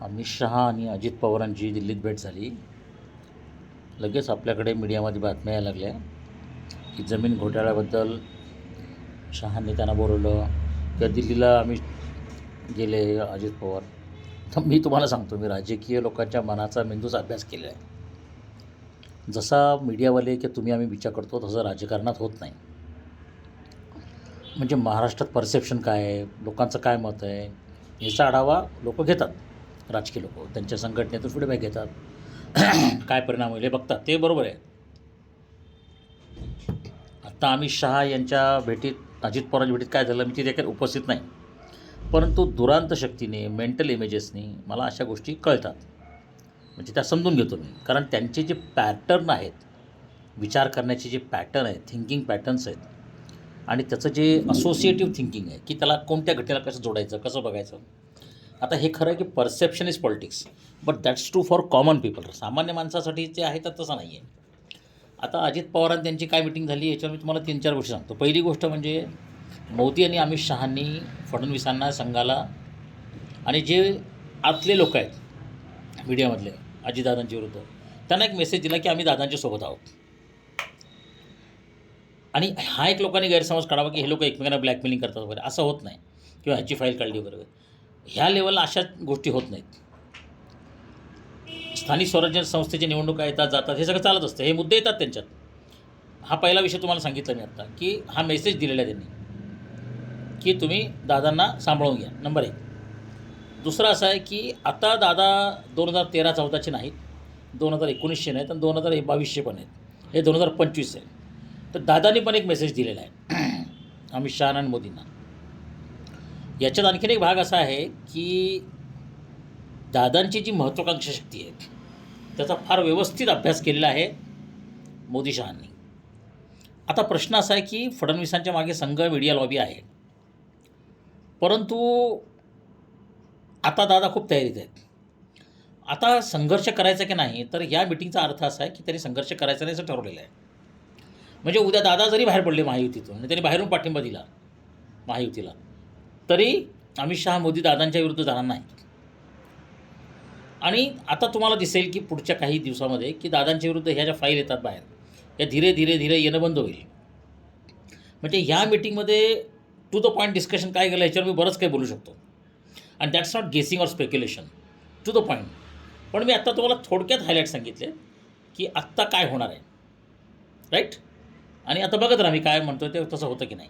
अमित शहा आणि अजित पवारांची दिल्लीत भेट झाली. लगेच आपल्याकडे मीडियामध्ये बातम्या यायला लागल्या की जमीन घोटाळ्याबद्दल शहांनी त्यांना बोलवलं किंवा दिल्लीला अमित गेले अजित पवार. तर मी तुम्हाला सांगतो, मी राजकीय लोकांच्या मनाचा मेंदूचा अभ्यास केला आहे. जसा मीडियावाले की तुम्ही आम्ही विचार करतो तसं राजकारणात होत नाही. म्हणजे महाराष्ट्रात परसेप्शन काय आहे, लोकांचं काय मत आहे, याचा आढावा लोक घेतात. राजकीय लोक त्यांच्या संघटनेतून फीडबॅक घेतात. काय परिणाम होईल हे बघतात, ते बरोबर आहे. आत्ता अमित शहा यांच्या भेटीत, अजित पवारांच्या भेटीत काय झालं, मी तिथे काही उपस्थित नाही, परंतु दुरांत शक्तीने, मेंटल इमेजेसनी मला अशा गोष्टी कळतात. म्हणजे त्या समजून घेतो मी, कारण त्यांचे जे पॅटर्न आहेत, विचार करण्याचे जे पॅटर्न आहेत, थिंकिंग पॅटर्न्स आहेत, आणि त्याचं जे असोसिएटिव्ह थिंकिंग आहे की त्याला कोणत्या घटनेला कसं जोडायचं, कसं बघायचं. आता हे खरं आहे की perception is politics, but that's true for common people. सामान्य माणसासाठी जे आहे तर तसं नाही आहे. आता अजित पवारांनी त्यांची काय मिटिंग झाली याच्यावर मी तुम्हाला 3-4 गोष्टी सांगतो. पहिली गोष्ट म्हणजे मोदी आणि अमित शहांनी फडणवीसांना, संघाला आणि जे आतले लोक आहेत मीडियामधले अजितदादांच्या विरुद्ध, त्यांना एक मेसेज दिला की आम्ही दादांच्या सोबत आहोत. आणि हा एक लोकांनी गैरसमज काढावा की हे लोक एकमेकांना ब्लॅकमेलिंग करतात वगैरे. असं होत नाही, किंवा ह्याची फाईल काढली वगैरे. ह्या लेवलला अशा गोष्टी होत नाहीत. स्थानिक स्वराज्य संस्थेच्या निवडणुका येतात जातात, हे सगळं चालत असतं, हे मुद्दे येतात त्यांच्यात. हा पहिला विषय तुम्हाला सांगितला मी आत्ता, की हा मेसेज दिलेला आहे त्यांनी की तुम्ही दादांना सांभाळून घ्या, नंबर 1. दुसरं असं आहे की आता दादा 2013-14चे नाहीत, 2019चे नाहीत, आणि 2022चे पण आहेत, हे 2025 आहे. तर दादांनी पण एक मेसेज दिलेला आहे अमित शहा आणि मोदींना. याच्यात आणखीन एक भाग असा आहे की दादांची जी महत्त्वाकांक्षी शक्ती आहे त्याचा फार व्यवस्थित अभ्यास केलेला आहे मोदी शहांनी. आता प्रश्न असा आहे की फडणवीसांच्या मागे संघ, मीडिया लॉबी आहे, परंतु आता दादा खूप तयारीत आहेत. आता संघर्ष करायचा की नाही, तर या मिटिंगचा अर्थ असा आहे की त्यांनी संघर्ष करायचा नाही असं ठरवलेलं आहे. म्हणजे उद्या दादा जरी बाहेर पडले महायुतीतून आणि त्यांनी बाहेरून पाठिंबा दिला महायुतीला, तरी अमित शहा, मोदी दादांच्या विरुद्ध जाणार नाहीत. आणि आता तुम्हाला दिसेल की पुढच्या काही दिवसामध्ये की दादांच्या विरुद्ध ह्या ज्या फाईल येतात बाहेर, या धीरे धीरे धीरे येणं बंद होईल. म्हणजे ह्या मीटिंगमध्ये टू द पॉईंट डिस्कशन काय केलं ह्याच्यावर मी बरंच काही बोलू शकतो, आणि that's not guessing or speculation, to the point. पण मी आत्ता तुम्हाला थोडक्यात हायलाईट सांगितले की आत्ता काय होणार आहे, राईट. आणि आता बघत राहा मी काय म्हणतो ते तसं होतं की नाही.